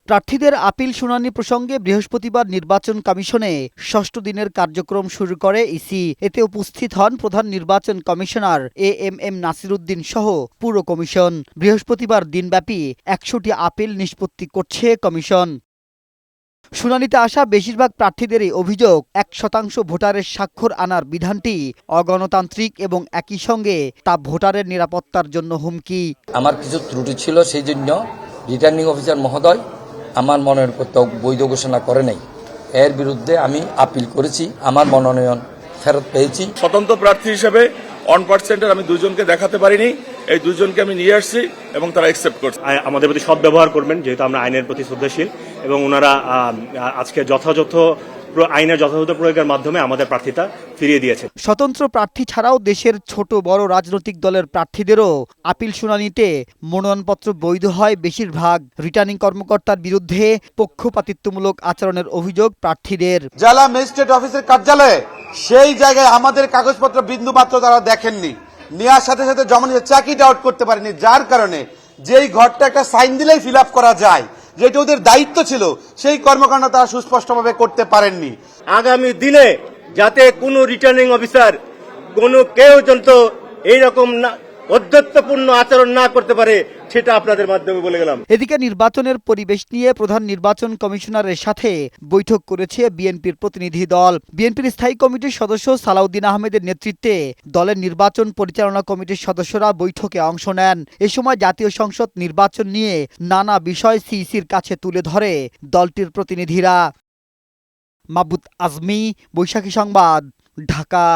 প্রার্থীদের আপিল শুনানি প্রসঙ্গে বৃহস্পতিবার নির্বাচন কমিশনে ষষ্ঠ দিনের কার্যক্রম শুরু করে ইসি। এতে উপস্থিত হন প্রধান নির্বাচন কমিশনার এএমএম নাসির উদ্দিন সহ পুরো কমিশন। বৃহস্পতিবার দিনব্যাপী ১০০টি আপিল নিষ্পত্তি করছে কমিশন। শুনানিতে আসা বেশিরভাগ প্রার্থীদেরই অভিযোগ ১% ভোটারের স্বাক্ষর আনার বিধানটি অগণতান্ত্রিক এবং একই সঙ্গে তা ভোটারের নিরাপত্তার জন্য হুমকি। আমার কিছু ত্রুটি ছিল, সেই জন্য রিটার্নিং অফিসার মহোদয় আমার মনোনয়নপত্র বৈধ ঘোষণা করে নাই। এর বিরুদ্ধে আমি আপিল করেছি, আমার মনোনয়ন ফেরত পেয়েছি। স্বতন্ত্র প্রার্থী হিসেবে 1% আমি দুজনকে দেখাতে পারিনি, এই দুজনকে আমি নিয়ে আসছি এবং তারা অ্যাকসেপ্ট করছে। আমাদের প্রতি সদ্ব্যবহার করবেন, যেহেতু আমরা আইনের প্রতি শ্রদ্ধাশীল, এবং ওনারা আজকে আইনের যথাযথ প্রয়োগের মাধ্যমে আমাদের প্রার্থীতা ফিরিয়ে দিয়েছে। স্বতন্ত্র প্রার্থী ছাড়াও দেশের ছোট বড় রাজনৈতিক দলের প্রার্থীদেরও আপিল শুনানিতে মনোনয়নপত্র বৈধ হয় বেশিরভাগ। রিটার্নিং কর্মকর্তার বিরুদ্ধে পক্ষপাতিত্বমূলক আচরণের অভিযোগ প্রার্থীদের। জেলা ম্যাজিস্ট্রেট অফিসের কার্যালয়ে সেই জায়গায় আমাদের কাগজপত্র বিন্দুমাত্র তারা দেখেননি, নেওয়ার সাথে সাথে জমা নিয়ে চেক ইট আউট করতে পারেনি, যার কারণে যেই ঘরটা একটা সাইন দিলেই ফিল আপ করা যায়, যেটা ওদের দায়িত্ব ছিল, সেই কর্মকাণ্ড তারা সুস্পষ্টভাবে করতে পারেননি। আগামী দিনে যাতে কোনো রিটার্নিং অফিসার কেউ যেন এইরকম অধ্যত্বপূর্ণ আচরণ না করতে পারে, সেটা আপনাদের মাধ্যমে বলে গেলাম। এদিকে নির্বাচনের পরিবেশ নিয়ে প্রধান নির্বাচন কমিশনারের সাথে বৈঠক করেছে বিএনপির প্রতিনিধি দল। বিএনপির স্থায়ী কমিটির সদস্য সালাউদ্দিন আহমেদের নেতৃত্বে দলের নির্বাচন পরিচালনা কমিটির সদস্যরা বৈঠকে অংশ নেন। এ সময় জাতীয় সংসদ নির্বাচন নিয়ে নানা বিষয় সিইসির কাছে তুলে ধরে দলটির প্রতিনিধিরা। মাহবুব আজমি, বৈশাখী সংবাদ, ঢাকা।